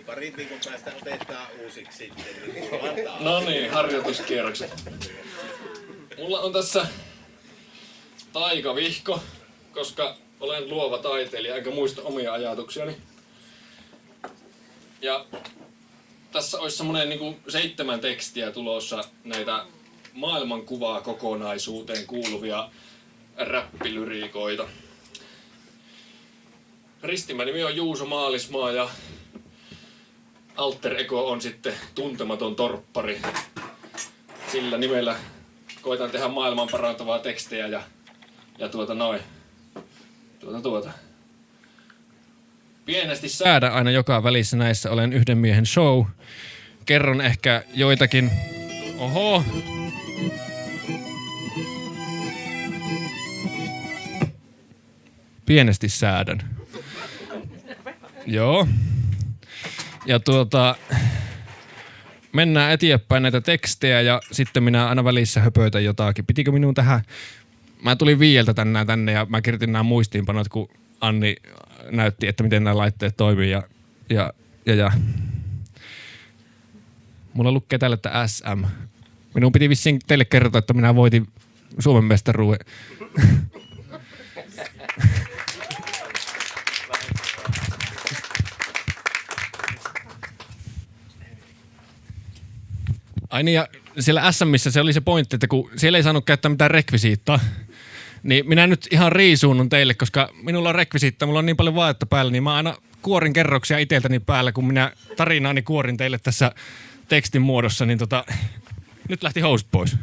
parin viikon päästä otetaan uusiksi sitten. No niin, harjoituskierrokset. Mulla on tässä taikavihko, koska olen luova taiteilija enkä muista omia ajatuksiani. Ja tässä olisi semmonen niinku 7 tekstiä tulossa näitä maailmankuvaa kokonaisuuteen kuuluvia räppilyriikoita. Ristimän nimi on Juuso Maalismaa ja alter ego on sitten Tuntematon torppari. Sillä nimellä koitan tehdä maailman parantavaa tekstejä ja pienesti säädä aina joka välissä näissä, olen yhden miehen show. Kerron ehkä joitakin... Oho! Pienesti säädän. Joo. Ja mennään eteenpäin näitä tekstejä ja sitten minä aina välissä höpötän jotakin. Pitikö minun tähän... Mä tulin 5 tänne ja mä kirjoitin nämä muistiinpanot, kun Anni näytti, että miten nämä laitteet toimii ja. Mulla lukee täällä, että SM. Minun piti vissiin teille kertoa, että minä voitin Suomen mestaruuden. Ai niin, ja siellä SMissä se oli se pointti, että kun siellä ei saanut käyttää mitään rekvisiittaa, niin minä nyt ihan riisuunnun teille, koska minulla on rekvisiittaa, mulla on niin paljon vaatetta päällä, niin mä aina kuorin kerroksia iteltäni päällä, kun minä tarinaani kuorin teille tässä tekstin muodossa, niin nyt lähti housut pois.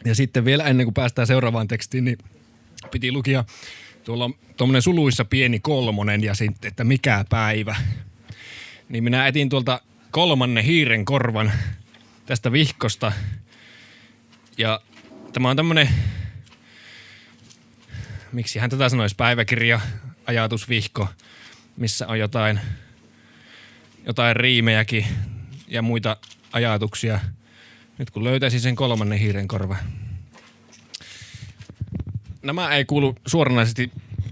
Ja sitten vielä ennen kuin päästään seuraavaan tekstiin, niin piti lukia, tuolla on tuommoinen suluissa pieni 3 ja sitten, että mikä päivä. Niin minä etin tuolta 3. hiiren korvan tästä vihkosta. Ja tämä on tämmönen, miksi hän tätä sanoisi, päiväkirja, ajatusvihko, missä on jotain riimejäkin ja muita ajatuksia. Nyt kun löytäisin sen 3. hiiren korvan. Nämä ei kuulu suoranaisesti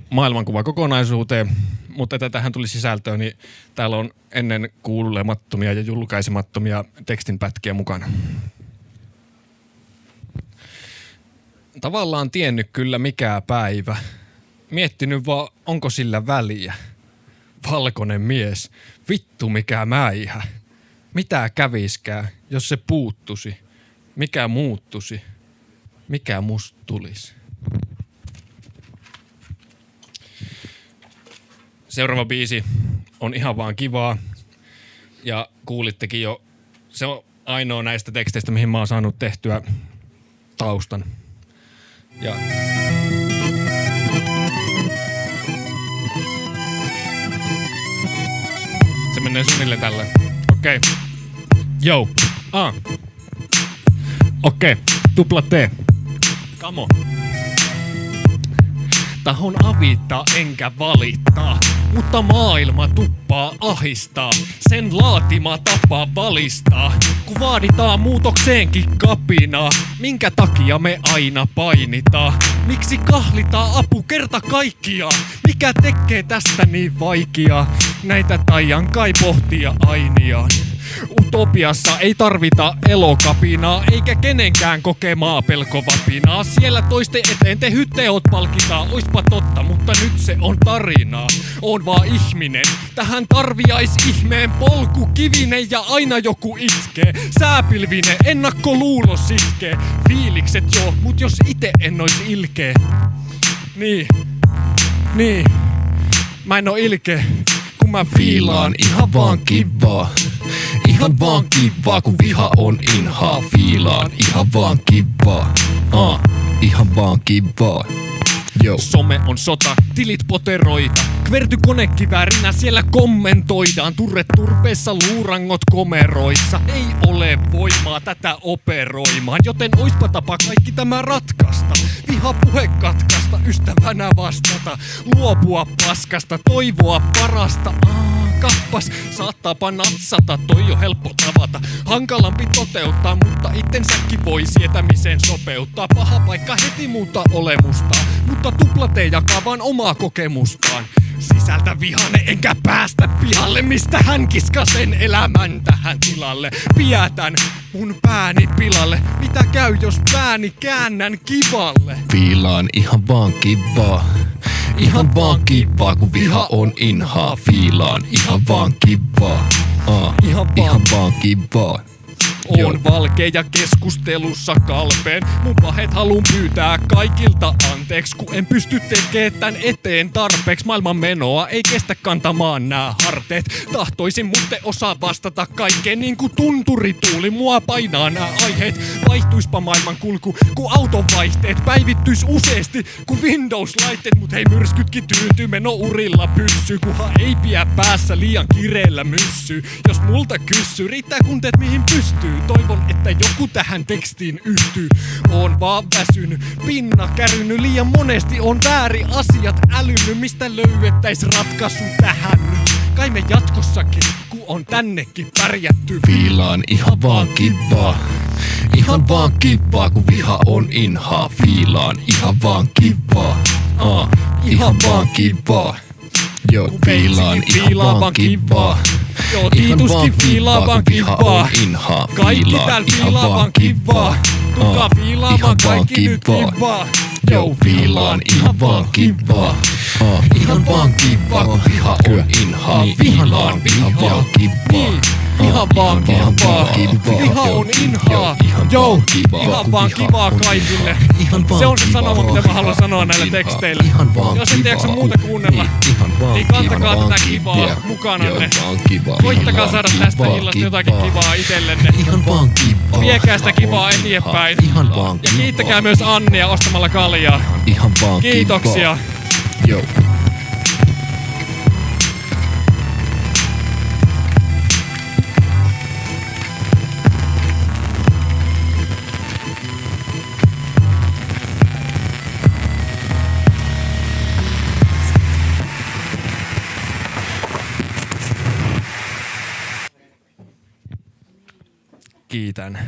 maailmankuvakokonaisuuteen, mutta tätähän tuli sisältöön, niin täällä on ennen kuulemattomia ja julkaisemattomia tekstinpätkiä mukana. Tavallaan tiennyt kyllä mikä päivä. Miettinyt vaan, onko sillä väliä. Valkoinen mies, vittu mikä mäihä. Mitä käviskää, jos se puuttusi? Mikä muuttusi? Mikä musta tulisi? Seuraava biisi on ihan vaan kivaa ja kuulittekin jo, se on ainoa näistä teksteistä, mihin mä oon saanut tehtyä taustan. Ja se menee suunnilleen tälle. Okei. Jou. Okei. Tupla T. Kamo. Tahon avittaa enkä valittaa, mutta maailma tuppaa ahistaa. Sen laatima tapa valistaa, kun vaaditaan muutokseenkin kapinaa. Minkä takia me aina painitaan? Miksi kahlitaan apu kerta kaikkiaan? Mikä tekee tästä niin vaikeaa? Näitä taian kai pohtia ainiaan. Utopiassa ei tarvita elokapinaa, eikä kenenkään kokemaa pelkovapinaa. Siellä toisten eteen tehdyt teot palkitaan, oispa totta, mutta nyt se on tarinaa. On vaan ihminen, tähän tarviais ihmeen polku kivinen ja aina joku itkee. Sääpilvinen, ennakkoluulo sitkee. Fiilikset joo, mut jos ite en ois ilkeä. Niin, mä en oo ilkeä. Kun mä fiilaan ihan vaan kivaa. Ihan vaan kivaa, kun viha on inhaa. Fiilaan ihan vaan kivaa. Ihan vaan kivaa. Yo. Some on sota, tilit poteroita. Kverty konekiväärinä siellä kommentoidaan. Turret turpeessa, luurangot komeroissa. Ei ole voimaa tätä operoimaan, joten oispa tapa kaikki tämä ratkaista. Viha puhe katkaista, ystävänä vastata. Luopua paskasta, toivoa parasta. kappas. Saattaapa natsata, toi on helppo tavata. Hankalampi toteuttaa, mutta itsensäkin voi sietämiseen sopeuttaa. Paha paikka heti muuta olemusta, mutta tuplat ei jakaa vaan omaa kokemustaan. Sisältä vihane enkä päästä pihalle, mistä hän kiskaa sen elämän tähän tilalle. Piätän mun pääni pilalle, mitä käy jos pääni käännän kivalle? Fiilaan ihan vaan kivaa. Ihan vaan kivaa, kun viha on inhaa. Fiilaan ihan vaan kivaa. Ihan vaan kivaa. On valkea ja keskustelussa kalpeen. Mun pahet haluun pyytää kaikilta anteeksi, kun en pysty tekemään tän eteen tarpeeksi. Maailman menoa ei kestä kantamaan nää harteet. Tahtoisin mutte osaa vastata kaikkeen niin kuin tunturituuli. Mua painaa nää aiheet. Vaihtuispa maailman kulku, kun auton vaihteet. Päivittyis useesti, kun Windows-laitteet. Mut hei, myrskytkin tyyntyy, meno urilla pyssyy. Kunhan ei pidä päässä liian kireellä myssyy. Jos multa kysyy, riittää kun teet mihin pystyy. Toivon, että joku tähän tekstiin yhtyy. Oon vaan väsynyt, pinna kärynyt. Liian monesti on väärin asiat älynyt. Mistä löydettäis ratkaisu tähän nyt? Kai me jatkossakin, kun on tännekin pärjätty. Fiilaan ihan vaan kivaa. Ihan vaan kivaa, kun viha on inhaa. Fiilaan ihan vaan kivaa. Ihan vaan kivaa. Joo, fiilaan ihan vaan kivaa. Joo, Tiituskin fiilaa vaan kivaa. Kaikki täällä fiilaa vaan kivaa. Tulkaa fiilaamaan kaikki nyt kivaa. Joo, fiilaan ihan vaan kivaa. Ihan vaan kivaa, kun viha on inhaa. Fiilaan ihan vaan kivaa. Ihan vaan kivaa. Viha on inhaa. Joo, ihan vaan kivaa kaikille. Se on se sanoma, mitä mä haluan sanoa näillä teksteillä. Jos ette jaksa muuta kuunnella, niin kantakaa tätä kivaa mukananne. Koittakaa saada tästä illasta jotakin kivaa itsellenne. Viekää sitä kivaa eteenpäin. Ja kiittäkää myös Annia ostamalla kaljaa. Kiitoksia. Joo. Kiitän.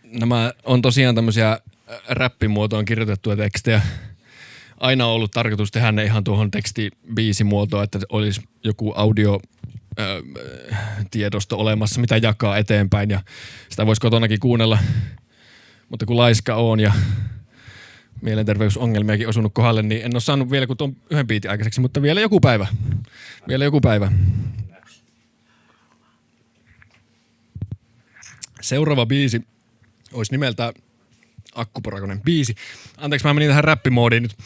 Nämä on tosiaan tämmöisiä räppimuotoon kirjoitettuja tekstejä. Aina on ollut tarkoitus tehdä ne ihan tuohon tekstibiisimuotoon, että olisi joku audiotiedosto olemassa, mitä jakaa eteenpäin ja sitä voisi kotonakin kuunnella. Mutta kun laiska on ja mielenterveysongelmiakin osunut kohdalle, niin en ole saanut vielä kuin tuon yhden biitin aikaiseksi, mutta vielä joku päivä. Vielä joku päivä. Seuraava biisi olisi nimeltään Akkuporakonen biisi. Anteeksi, mä menin tähän räppimoodiin nyt.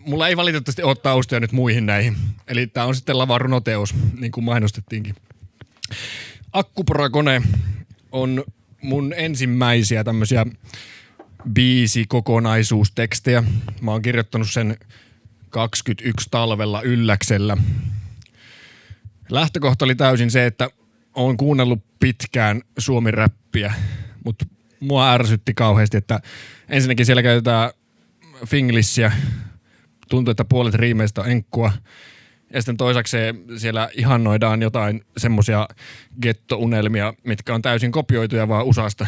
Mulla ei valitettavasti ole taustoja nyt muihin näihin. Eli tää on sitten lava runoteos, niin kuin mainostettiinkin. Akkuporakone on mun ensimmäisiä tämmöisiä biisikokonaisuustekstejä. Mä oon kirjoittanut sen 21 talvella Ylläksellä. Lähtökohta oli täysin se, että oon kuunnellut pitkään suomi-räppiä, mutta mua ärsytti kauheasti, että ensinnäkin siellä käytetään finglissiä, tuntuu, että puolet riimeistä on enkkua, ja sitten toisakseen siellä ihannoidaan jotain semmosia gettounelmia, mitkä on täysin kopioituja vaan USAsta.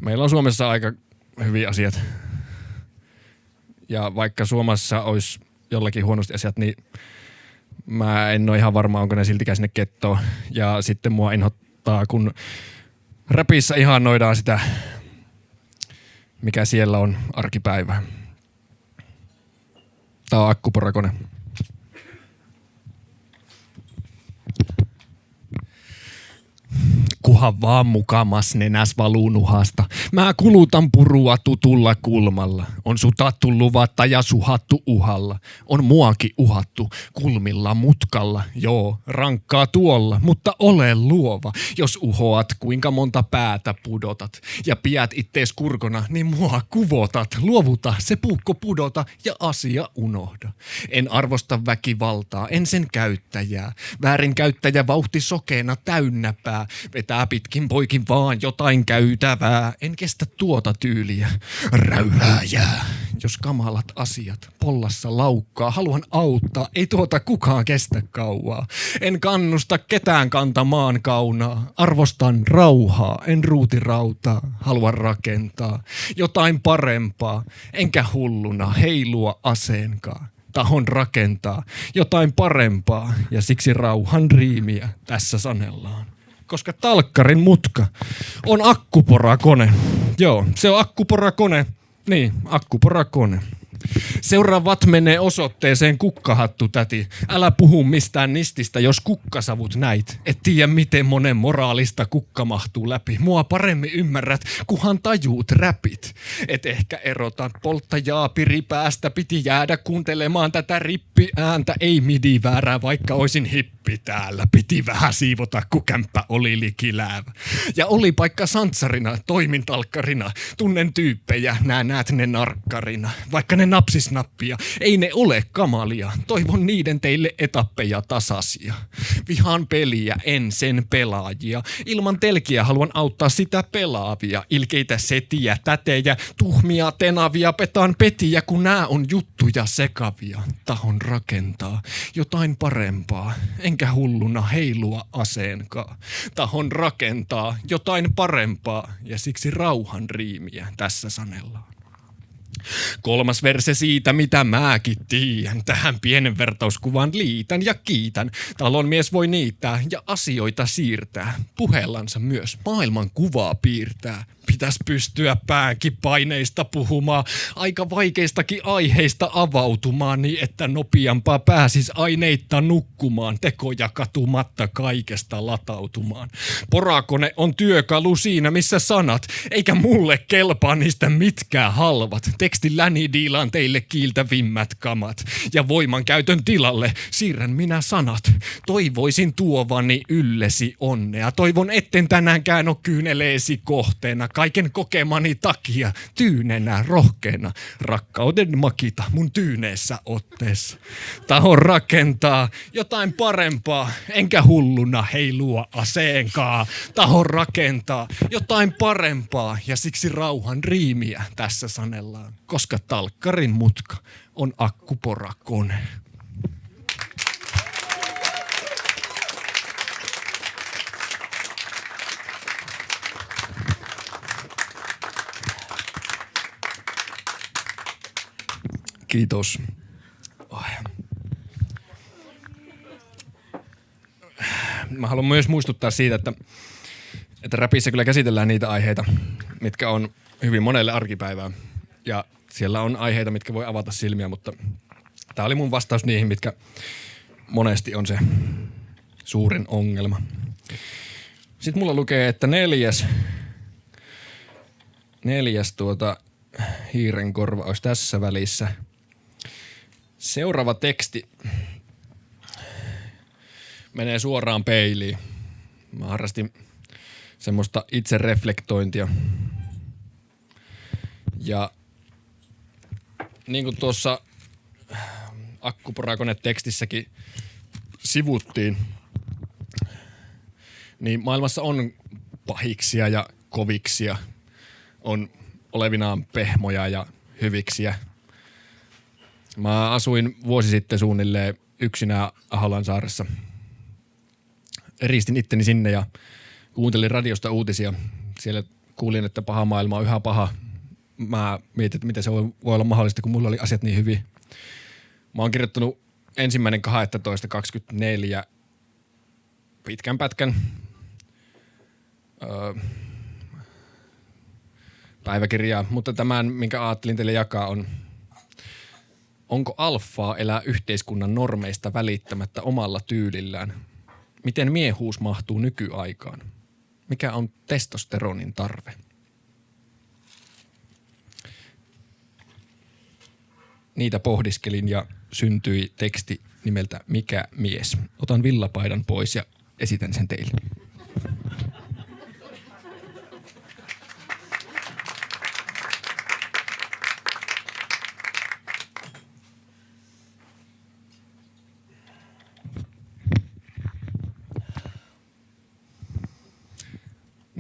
Meillä on Suomessa aika hyviä asiat. Ja vaikka Suomessa olisi jollakin huonosti asiat, niin mä en ole ihan varma, onko ne siltikään sinne gettoon. Ja sitten mua inhottaa, kun räpissä ihannoidaan sitä, mikä siellä on arkipäivää. Tää on Akkuporakone. Kuhan vaan mukamas nenäs valuu nuhasta. Mä kulutan purua tutulla kulmalla. On sutattu luvatta ja suhattu uhalla. On muakin uhattu kulmilla mutkalla. Joo, rankkaa tuolla, mutta ole luova. Jos uhoat, kuinka monta päätä pudotat. Ja piät ittees kurkona, niin mua kuvotat. Luovuta, se puukko pudota ja asia unohda. En arvosta väkivaltaa, en sen käyttäjää. Väärinkäyttäjä vauhti sokeena täynnäpää. löytää pitkin poikin vaan jotain käytävää. En kestä tuota tyyliä, räyhääjää. Jos kamalat asiat pollassa laukkaa, haluan auttaa, ei tuota kukaan kestä kauaa. En kannusta ketään kantamaan kaunaa, arvostan rauhaa, en ruutirautaa. Haluan rakentaa jotain parempaa, enkä hulluna heilua aseenkaan. Tahon rakentaa jotain parempaa ja siksi rauhan riimiä tässä sanellaan. Koska talkkarin mutka on akkuporakone. Joo, se on akkuporakone. Niin, akkuporakone. Seuraavat menee osoitteeseen kukkahattu täti. Älä puhu mistään nististä, jos kukkasavut näit. Et tiedä miten monen moraalista kukka mahtuu läpi. Mua paremmin ymmärrät, kuhan tajuut räpit. Et ehkä erotat polttajaa piripäästä. Piti jäädä kuuntelemaan tätä rippiääntä. Ei midi väärää, vaikka oisin hippi täällä. Piti vähän siivota, kun kämppä oli likiläävä. Ja oli paikka santsarina, toimin talkkarina. Tunnen tyyppejä, näet ne narkkarina. Vaikka ne napsisnappia, ei ne ole kamalia. Toivon niiden teille etappeja tasaisia. Vihaan peliä, en sen pelaajia. Ilman telkiä haluan auttaa sitä pelaavia. Ilkeitä setiä, tätejä, tuhmia tenavia. Petaan petiä, kun nää on juttuja sekavia. Tahon rakentaa jotain parempaa. Enkä hulluna heilua aseenkaan. Tahon rakentaa jotain parempaa. Ja siksi rauhan riimiä tässä sanellaan. Kolmas verse siitä, mitä mäkin tiedän. Tähän pienen vertauskuvan liitän ja kiitän. Talon mies voi niittää ja asioita siirtää. Puheellansa myös maailman kuvaa piirtää. Pitäis pystyä päänkin paineista puhumaan, aika vaikeistakin aiheista avautumaan, niin että nopeampaa pääsis aineita nukkumaan, tekoja katumatta kaikesta latautumaan. Porakone on työkalu siinä, missä sanat, eikä mulle kelpaa niistä mitkään halvat. Tekstilläni diilaan teille kiiltävimmät kamat, ja voimankäytön tilalle siirrän minä sanat. Toivoisin tuovani yllesi onnea, toivon etten tänäänkään ole kyyneleesi kohteena. Kaiken kokemani takia tyynenä, rohkeena, rakkauden makita mun tyyneessä otteessa. Tahon rakentaa jotain parempaa, enkä hulluna heilua aseenkaan. Tahon rakentaa jotain parempaa ja siksi rauhan riimiä tässä sanellaan, koska talkkarin mutka on akkuporakone. Kiitos. Mä haluan myös muistuttaa siitä, että räpissä kyllä käsitellään niitä aiheita, mitkä on hyvin monelle arkipäivää. Ja siellä on aiheita, mitkä voi avata silmiä, mutta tää oli mun vastaus niihin, mitkä monesti on se suurin ongelma. Sitten mulla lukee, että neljäs hiirenkorva olisi tässä välissä. Seuraava teksti menee suoraan peiliin. Mä harrastin semmoista itsereflektointia. Ja niin kuin tuossa akkuporakone-tekstissäkin sivuttiin, niin maailmassa on pahiksia ja koviksia. On olevinaan pehmoja ja hyviksiä. Mä asuin vuosi sitten suunnilleen yksinään Aholansaaressa. Eristin itteni sinne ja kuuntelin radiosta uutisia. Siellä kuulin, että paha maailma on yhä paha. Mä mietin, että miten se voi olla mahdollista, kun mulla oli asiat niin hyvin. Mä oon kirjoittanut 1.12.24 pitkän pätkän päiväkirjaa, mutta tämän, minkä ajattelin teille jakaa, on: onko alfaa elää yhteiskunnan normeista välittämättä omalla tyylillään? Miten miehuus mahtuu nykyaikaan? Mikä on testosteronin tarve? Niitä pohdiskelin ja syntyi teksti nimeltä Mikä mies? Otan villapaidan pois ja esitän sen teille.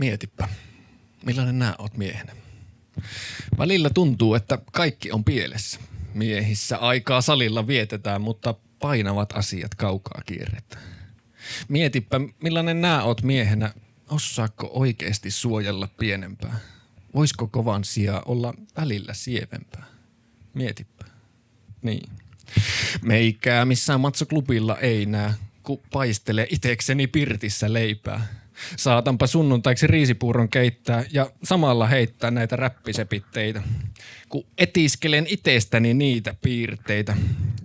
Mietipä, millainen nää oot miehenä. Välillä tuntuu, että kaikki on pielessä. Miehissä aikaa salilla vietetään, mutta painavat asiat kaukaa kierretään. Mietipä, millainen nää oot miehenä. Osaako oikeesti suojella pienempää? Voisiko kovan sijaan olla välillä sievempää? Mietipä. Niin. Meikää missään matsoklubilla ei näe, kun paistelee itekseni pirtissä leipää. Saatanpa sunnuntaiksi riisipuuron keittää ja samalla heittää näitä räppisepitteitä, kun etiskelen itestäni niitä piirteitä,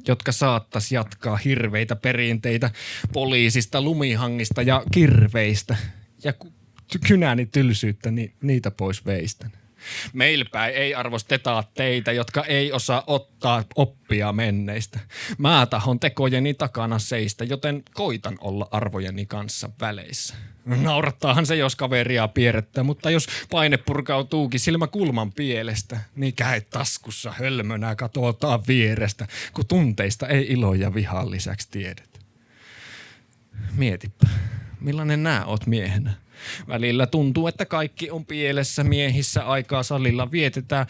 jotka saattas jatkaa hirveitä perinteitä poliisista, lumihangista ja kirveistä. Ja kynäni tylsyyttä, niin niitä pois veistän. Meilpäin ei arvosteta teitä, jotka ei osaa ottaa oppia menneistä. Mä tahon tekojeni takana seistä, joten koitan olla arvojeni kanssa väleissä. Naurattaahan se, jos kaveria pierrettää, mutta jos paine purkautuukin silmä kulman pielestä, niin käet taskussa hölmönä katotaan vierestä, kun tunteista ei ilo ja vihan lisäksi tiedetä. Mietipä, millainen nää oot miehenä. Välillä tuntuu, että kaikki on pielessä, miehissä aikaa salilla vietetään,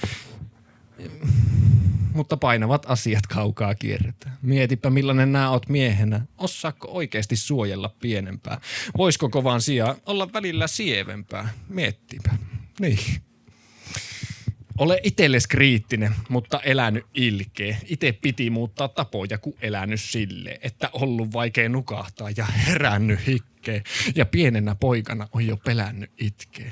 mutta painavat asiat kaukaa kierretään. Mietipä, millainen nää oot miehenä. Osaako oikeasti suojella pienempää? Voisiko kovan sijaan olla välillä sievempää? Miettipä. Niin. Ole itelles kriittinen, mutta elänyt ilkeä. Ite piti muuttaa tapoja, kun elänyt silleen, että ollut vaikea nukahtaa ja herännyt hikkeen. Ja pienenä poikana on jo pelännyt itkeä.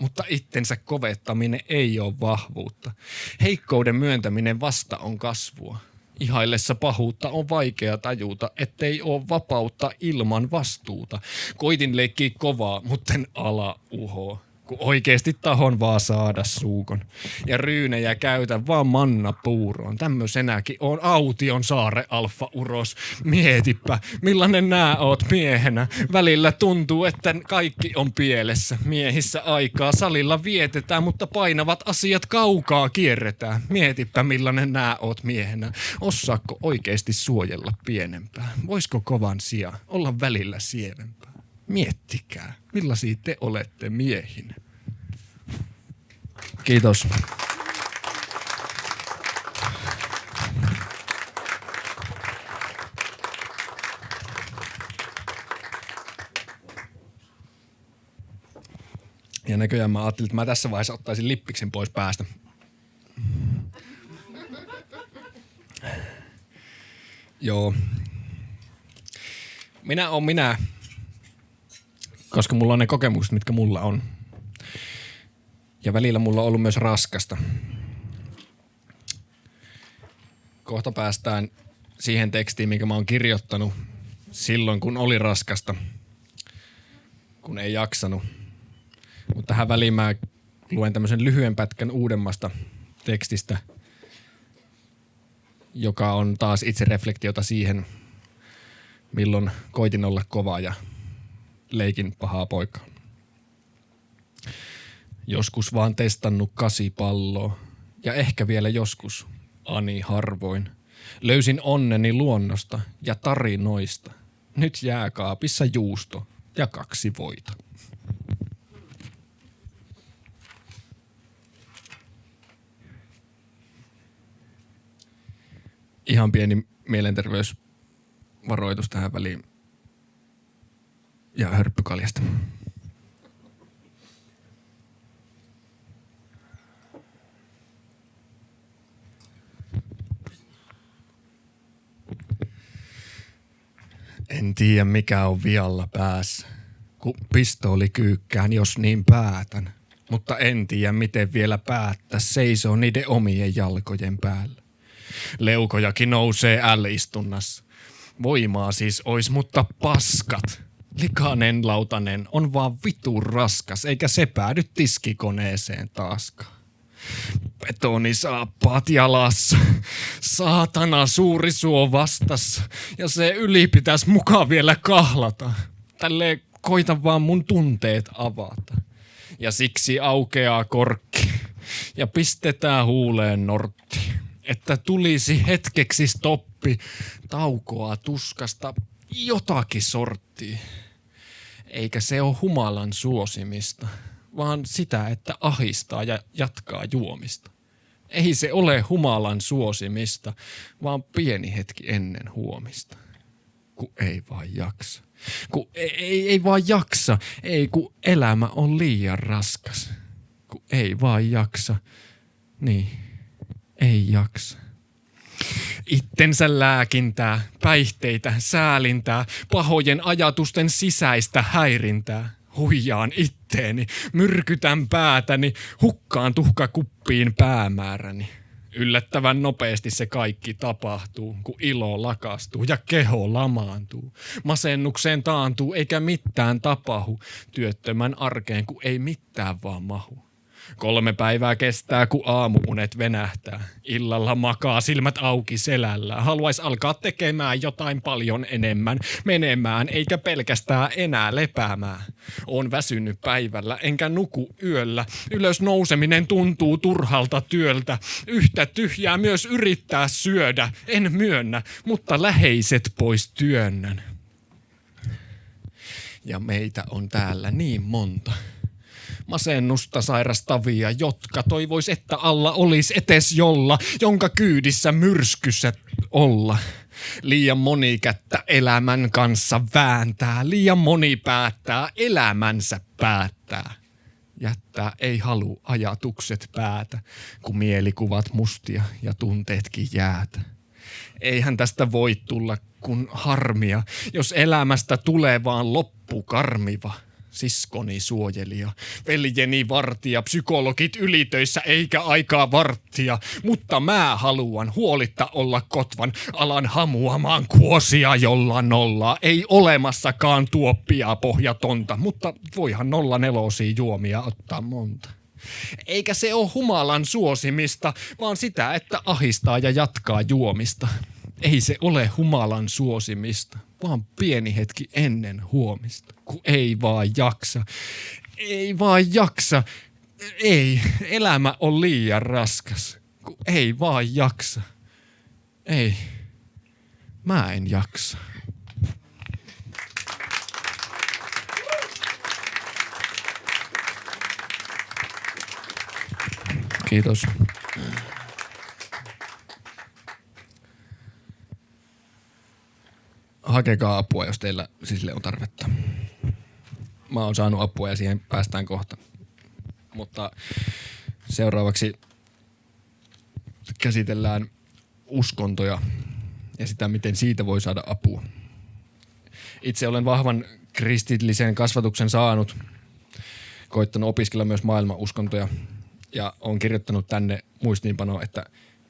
Mutta itsensä kovettaminen ei ole vahvuutta. Heikkouden myöntäminen vasta on kasvua. Ihaillessa pahuutta on vaikea tajuta, ettei ole vapautta ilman vastuuta. Koitin leikkiä kovaa, mutten ala uhoo. Kun oikeesti tahon vaan saada suukon. Ja ryynejä käytä vaan manna puuroon. Tämmösenäkin on Aution saare alfa uros. Mietipä, millainen nää oot miehenä. Välillä tuntuu, että kaikki on pielessä. Miehissä aikaa salilla vietetään, mutta painavat asiat kaukaa kierretään. Mietipä, millainen nää oot miehenä. Osaako oikeesti suojella pienempää? Voisiko kovan sijaan olla välillä sievempää? Miettikää, millaisia te olette miehinä. Kiitos. Ja näköjään mä ajattelin, että mä tässä vaiheessa ottaisin lippiksen pois päästä. Joo. Minä oon minä. Koska mulla on ne kokemukset, mitkä mulla on. Ja välillä mulla on ollut myös raskasta. Kohta päästään siihen tekstiin, minkä mä oon kirjoittanut silloin, kun oli raskasta. Kun ei jaksanut. Mutta tähän väliin mä luen tämmöisen lyhyen pätkän uudemmasta tekstistä, joka on taas itse reflektiota siihen, milloin koitin olla kova ja leikin pahaa poikaa. Joskus vaan testannut 8 palloa ja ehkä vielä joskus, ani harvoin. Löysin onneni luonnosta ja tarinoista. Nyt jääkaapissa juusto ja 2 voita. Ihan pieni mielenterveysvaroitus tähän väliin. Ja hörppykaljasta. En tiedä mikä on vialla päässä, kun pistooli kyykkään, jos niin päätän. Mutta en tiedä miten vielä päättää, seisoo niiden omien jalkojen päällä. Leukojakin nousee L-istunnassa. Voimaa siis ois, mutta paskat. Likainen lautanen on vaan vitun raskas, eikä se päädy tiskikoneeseen taaskaan. Betonisaappaat jalassa, saatana suuri suo vastassa, ja se yli pitäis mukaan vielä kahlata. Tälleen koita vaan mun tunteet avata. Ja siksi aukeaa korkki, ja pistetään huuleen nortti, että tulisi hetkeksi stoppi, taukoa tuskasta, jotakin sorttia. Eikä se ole humalan suosimista, vaan sitä, että ahistaa ja jatkaa juomista. Ei se ole humalan suosimista, vaan pieni hetki ennen huomista. Kun ei vaan jaksa. Kun ei vaan jaksa. Ei, kun elämä on liian raskas. Kun ei vaan jaksa. Niin, ei jaksa. Ittensä lääkintää, päihteitä, säälintää, pahojen ajatusten sisäistä häirintää. Huijaan itteeni, myrkytän päätäni, hukkaan tuhkakuppiin päämääräni. Yllättävän nopeasti se kaikki tapahtuu, kun ilo lakastuu ja keho lamaantuu. Masennukseen taantuu eikä mitään tapahdu, työttömän arkeen kun ei mitään vaan mahu. 3 päivää kestää, kun aamuunet venähtää. Illalla makaa silmät auki selällä. Haluais alkaa tekemään jotain paljon enemmän. Menemään eikä pelkästään enää lepäämään. On väsynyt päivällä enkä nuku yöllä. Ylös nouseminen tuntuu turhalta työltä. Yhtä tyhjää myös yrittää syödä. En myönnä, mutta läheiset pois työnnän. Ja meitä on täällä niin monta. Masennusta sairastavia, jotka toivois, että alla olis etes jolla, jonka kyydissä myrskyssä olla. Liian moni kättä elämän kanssa vääntää, liian moni päättää elämänsä päättää. Jättää ei halu ajatukset päätä, kun mielikuvat mustia ja tunteetkin jäätä. Eihän tästä voi tulla kun harmia, jos elämästä tulee vaan loppu karmiva. Siskoni suojelija, veljeni vartija, psykologit ylitöissä eikä aikaa varttia. Mutta mä haluan huolitta olla kotvan, alan hamuamaan kuosia jolla nollaa. Ei olemassakaan tuoppia pohjatonta, mutta voihan 04 juomia ottaa monta. Eikä se ole humalan suosimista, vaan sitä, että ahistaa ja jatkaa juomista. Ei se ole humalan suosimista, vaan pieni hetki ennen huomista, kun ei vaan jaksa. Ei vaan jaksa. Ei, elämä on liian raskas, kun ei vaan jaksa. Ei, mä en jaksa. Kiitos. Hakekaa apua, jos teillä sille on tarvetta. Mä oon saanut apua ja siihen päästään kohta. Mutta seuraavaksi käsitellään uskontoja ja sitä, miten siitä voi saada apua. Itse olen vahvan kristillisen kasvatuksen saanut, koittanut opiskella myös maailman uskontoja ja olen kirjoittanut tänne muistiinpanoon, että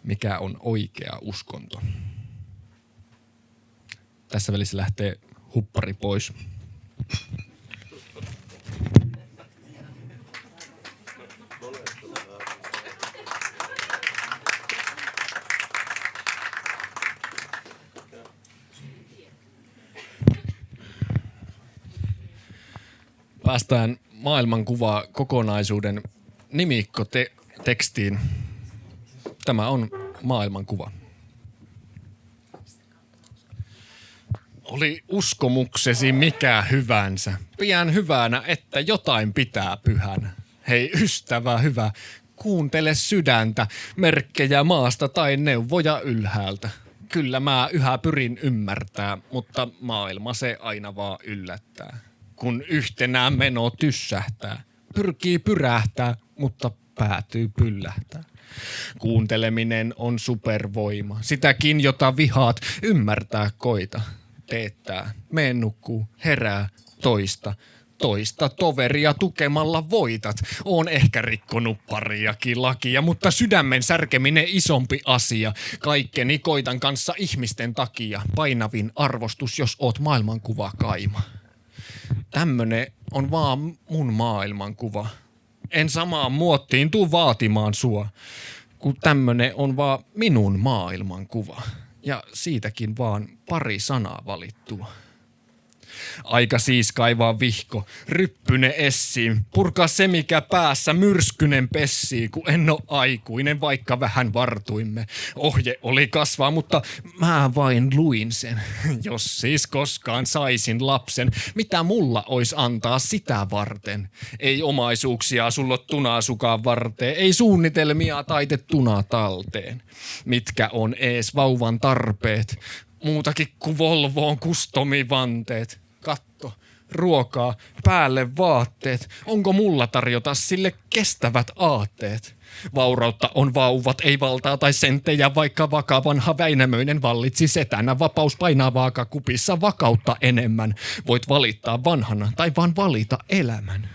mikä on oikea uskonto. Tässä välissä lähtee huppari pois. Päästään maailmankuvaa kokonaisuuden nimikkotekstiin. Tämä on maailmankuva. Oli uskomuksesi mikä hyvänsä. Pidän hyvänä, että jotain pitää pyhänä. Hei ystävä hyvä, kuuntele sydäntä, merkkejä maasta tai neuvoja ylhäältä. Kyllä mä yhä pyrin ymmärtää, mutta maailma se aina vaan yllättää. Kun yhtenään meno tyssähtää, pyrkii pyrähtää, mutta päätyy pyllähtää. Kuunteleminen on supervoima, sitäkin jota vihaat, ymmärtää koita. Teettää, mene nukkuu, herää, toista toveria tukemalla voitat. Oon ehkä rikkonut pariakin lakia, mutta sydämen särkeminen isompi asia. Kaikkeni koitan kanssa ihmisten takia, painavin arvostus, jos oot maailmankuva kaima. Tämmönen on vaan mun maailmankuva. En samaan muottiin tuu vaatimaan sua, kun tämmönen on vaan minun maailmankuva. Ja siitäkin vaan pari sanaa valittua. Aika siis kaivaa vihko, ryppyne essiin, purkaa se mikä päässä myrskynen pessii, kun en oo aikuinen, vaikka vähän vartuimme. Ohje oli kasvaa, mutta mä vain luin sen. Jos siis koskaan saisin lapsen, mitä mulla ois antaa sitä varten? Ei omaisuuksia sulla tunasukaan varteen, ei suunnitelmia taitettuna talteen. Mitkä on ees vauvan tarpeet? Muutakin kuin Volvoon kustomivanteet. Katto, ruokaa, päälle vaatteet. Onko mulla tarjota sille kestävät aatteet? Vaurautta on vauvat, ei valtaa tai senttejä, vaikka vakavanha Väinämöinen vallitsi setänä. Vapaus painaa vaakakupissa vakautta enemmän. Voit valittaa vanhana tai vaan valita elämän.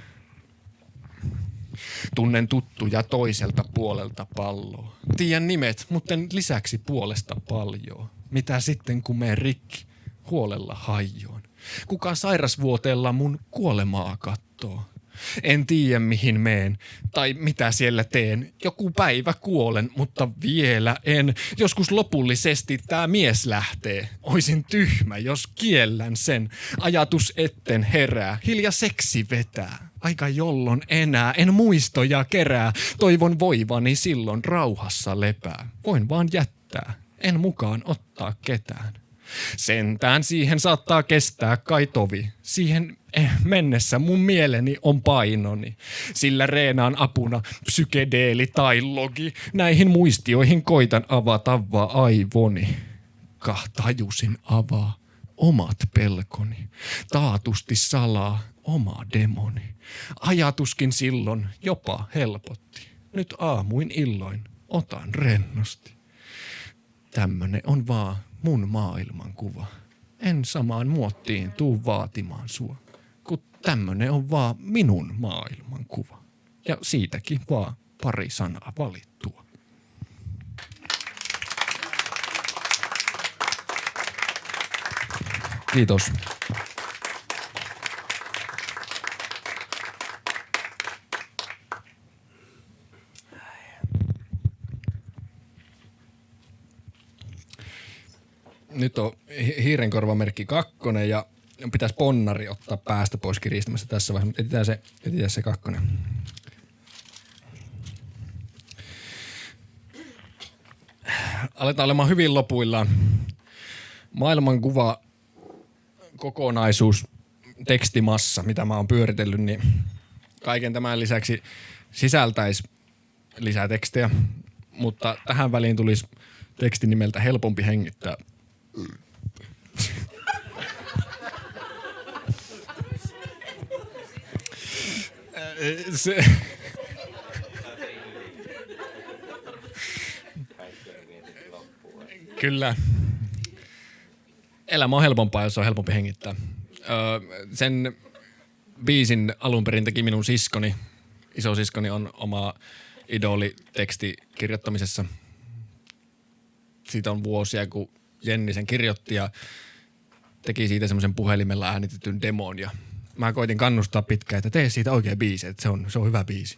Tunnen tuttuja toiselta puolelta palloa. Tiedän nimet, mutta lisäksi puolesta paljon. Mitä sitten kun meen rikki, huolella hajoon. Kuka sairasvuoteella mun kuolemaa kattoo? En tiedä mihin meen tai mitä siellä teen. Joku päivä kuolen, mutta vielä en. Joskus lopullisesti tää mies lähtee. Oisin tyhmä, jos kiellän sen. Ajatus etten herää, hiljaiseksi vetää. Aika jollon enää, en muistoja kerää. Toivon voivani silloin rauhassa lepää. Voin vaan jättää, en mukaan ottaa ketään. Sentään siihen saattaa kestää kai tovi. Siihen mennessä mun mieleni on painoni. Sillä reenaan apuna psykedeeli tai logi. Näihin muistioihin koitan avata vaan aivoni. Tajusin avaa omat pelkoni. Taatusti salaa oma demoni. Ajatuskin silloin jopa helpotti. Nyt aamuin illoin otan rennosti. Tämmönen on vaan mun maailmankuva. En samaan muottiin tuu vaatimaan sua, kun tämmönen on vaan minun maailmankuva. Ja siitäkin vaan pari sanaa valittua. Kiitos. Nyt on hiirenkorvamerkki 2 ja pitäisi ponnari ottaa päästä pois kiristämässä tässä vaiheessa, mutta etsitään se 2. Aletaan olemaan hyvin lopuillaan. Maailmankuva, kokonaisuus, tekstimassa, mitä mä oon pyöritellyt, niin kaiken tämän lisäksi sisältäisi lisää tekstejä, mutta tähän väliin tulisi teksti nimeltä Helpompi hengittää. Kyllä. Elämä on helpompaa, jos on helpompi hengittää. Sen biisin alun perin teki minun siskoni. Isosiskoni on oma idoli teksti kirjoittamisessa. Siitä on vuosia, kun Jenni sen kirjoitti ja teki siitä semmoisen puhelimella äänitetyn demon. Ja mä koitin kannustaa pitkään, että tee siitä oikea biisi, että se on hyvä biisi.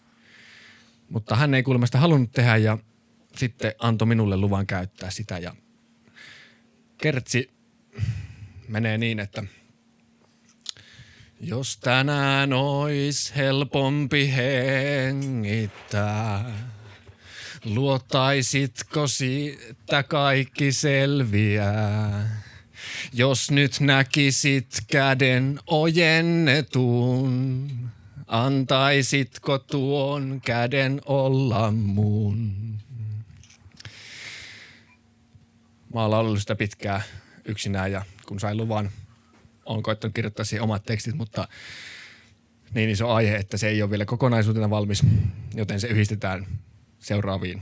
Mutta hän ei kuulemma sitä halunnut tehdä ja sitten antoi minulle luvan käyttää sitä. Ja kertsi menee niin, että jos tänään ois helpompi hengittää, luottaisitko siitä kaikki selviää? Jos nyt näkisit käden ojennetun, antaisitko tuon käden olla mun? Mä oon laulanut sitä pitkään yksinään ja kun sain luvan, oon koittanut kirjoittaa siihen omat tekstit, mutta niin iso aihe, että se ei ole vielä kokonaisuutena valmis, joten se yhdistetään seuraaviin.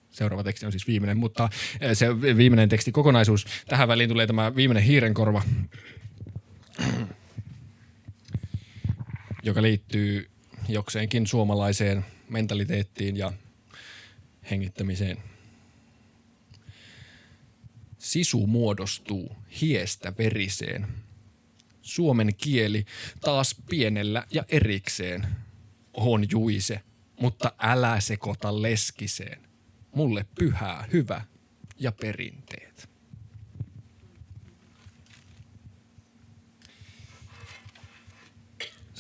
Seuraava teksti on siis viimeinen, mutta se viimeinen teksti kokonaisuus. Tähän väliin tulee tämä viimeinen hiirenkorva, joka liittyy jokseenkin suomalaiseen mentaliteettiin ja hengittämiseen. Sisu muodostuu hiestä veriseen. Suomen kieli taas pienellä ja erikseen. On juise, mutta älä sekoita leskiseen. Mulle pyhää, hyvä ja perinteet.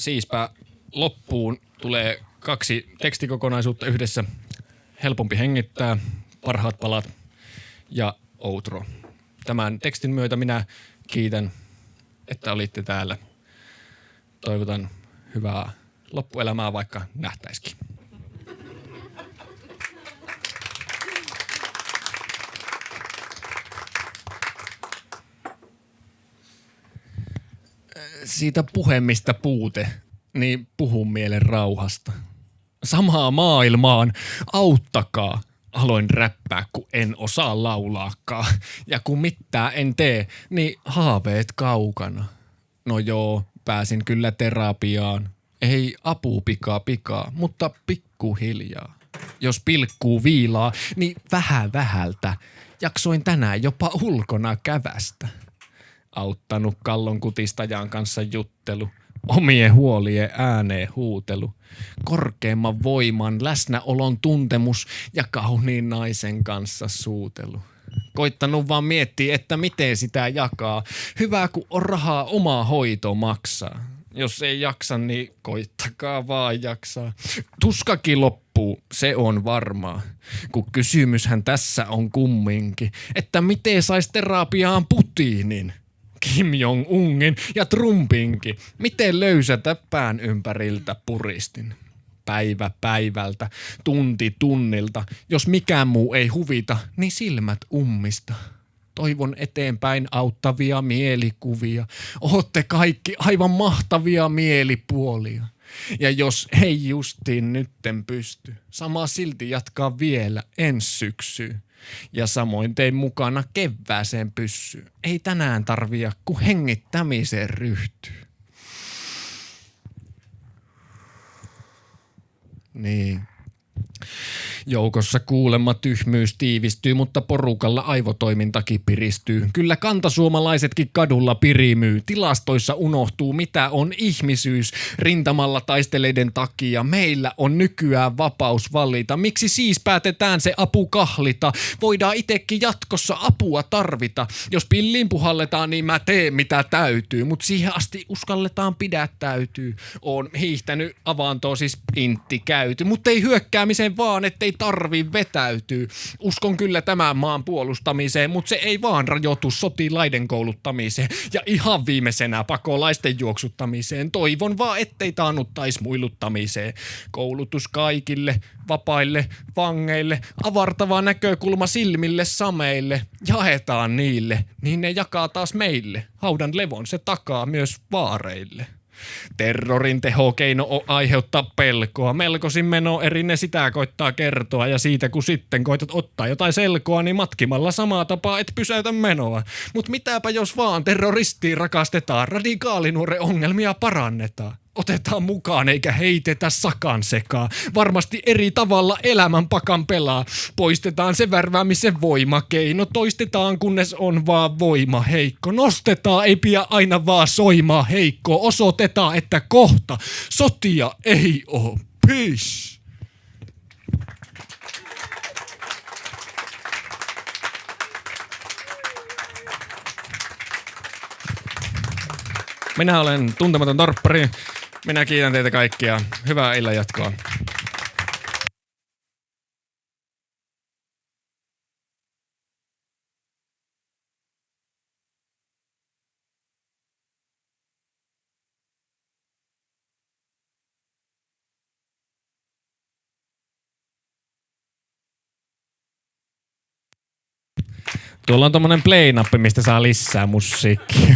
siispä loppuun tulee 2 tekstikokonaisuutta yhdessä. Helpompi hengittää, parhaat palat ja outro. Tämän tekstin myötä minä kiitän, että olitte täällä. Toivotan hyvää loppuelämää, vaikka nähtäisikin. Siitä puhemista puute, niin puhun mielen rauhasta. Samaa maailmaan, auttakaa. Aloin räppää, kun en osaa laulaakaan. Ja kun mitään en tee, niin haaveet kaukana. No joo, pääsin kyllä terapiaan. Ei apu pikaa, mutta pikkuhiljaa. Jos pilkkuu viilaa, niin vähältä. Jaksoin tänään jopa ulkona kävästä. Auttanut kallon kutistajan kanssa juttelu. Omien huolien ääneen huutelu. Korkeimman voiman läsnäolon tuntemus ja kauniin naisen kanssa suutelu. Koittanut vaan miettiä, että miten sitä jakaa. Hyvä, kun on rahaa omaa hoito maksaa. Jos ei jaksa, niin koittakaa vaan jaksaa. Tuskakin loppuu, se on varmaa. Kun kysymyshän tässä on kumminkin, että miten sais terapiaan Putinin, Kim Jong-ungin ja Trumpinkin. Miten löysätä pään ympäriltä puristin. Päivä päivältä, tunti tunnilta. Jos mikään muu ei huvita, niin silmät ummista. Toivon eteenpäin auttavia mielikuvia. Ootte kaikki aivan mahtavia mielipuolia. Ja jos ei justiin nytten pysty, sama silti jatkaa vielä ensi syksyyn. Ja samoin tein mukana kevääseen pyssyyn. Ei tänään tarvia, kun hengittämiseen ryhtyy. Niin. Joukossa kuulemma tyhmyys tiivistyy, mutta porukalla aivotoimintakin piristyy. Kyllä kantasuomalaisetkin kadulla pirimyy. Tilastoissa unohtuu, mitä on ihmisyys. Rintamalla taisteleiden takia meillä on nykyään vapaus valita. Miksi siis päätetään se apu kahlita? Voidaan itekin jatkossa apua tarvita. Jos pilliin puhalletaan, niin mä teen mitä täytyy. Mut siihen asti uskalletaan pidättäytyy. Oon hiihtänyt avantoon siis intti käyty. Mut ei hyökkäämiseen vaan, ettei tarvi vetäytyy. Uskon kyllä tämän maan puolustamiseen, mutta se ei vaan rajoitu sotilaiden kouluttamiseen ja ihan viimeisenä pakolaisten juoksuttamiseen. Toivon vaan, ettei taannuttais muiluttamiseen. Koulutus kaikille, vapaille, vangeille, avartava näkökulma silmille sameille. Jaetaan niille, niin ne jakaa taas meille. Haudan levon se takaa myös vaareille. Terrorin tehokeino on aiheuttaa pelkoa. Melkoisin meno eri ne sitä koittaa kertoa. Ja siitä kun sitten koitat ottaa jotain selkoa, niin matkimalla samaa tapaa et pysäytä menoa. Mut mitäpä jos vaan terroristiin rakastetaan, radikaalinuoren ongelmia parannetaan. Otetaan mukaan eikä heitetä sakan sekaa. Varmasti eri tavalla elämän pakan pelaa. Poistetaan se värväämisen voimakeino. Toistetaan kunnes on vaan voima heikko. Nostetaan ei pidä aina vaan soimaa heikkoa. Osoitetaan, että kohta sotia ei oo. Peace. Minä olen Tuntematon torppari. Minä kiitän teitä kaikkia. Hyvää illan jatkoa. Tuolla on tommonen play-nappi, mistä saa lisää musiikkia.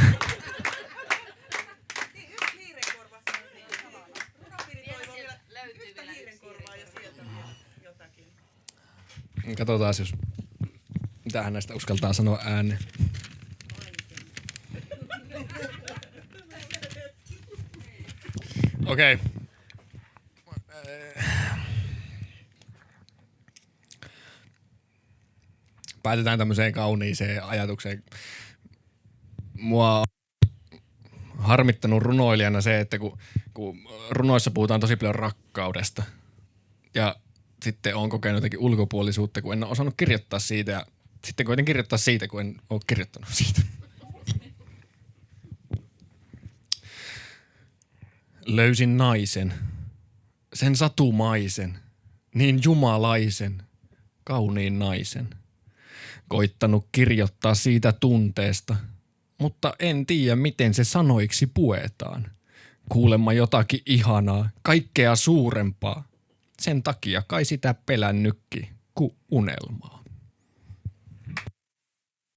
Katsotaan, jos mitähän näistä uskaltaa sanoa ääneen. Okei. Päätetään tämmöiseen kauniiseen ajatukseen. Mua on harmittanut runoilijana se, että kun runoissa puhutaan tosi paljon rakkaudesta ja sitten olen kokenut jotenkin ulkopuolisuutta, kun en ole osannut kirjoittaa siitä ja sitten koitin kirjoittaa siitä, kun en ole kirjoittanut siitä. Löysin naisen, sen satumaisen, niin jumalaisen, kauniin naisen. Koittanut kirjoittaa siitä tunteesta, mutta en tiedä miten se sanoiksi puetaan. Kuulemma jotakin ihanaa, kaikkea suurempaa. Sen takia kai sitä pelännytkin, ku unelmaa.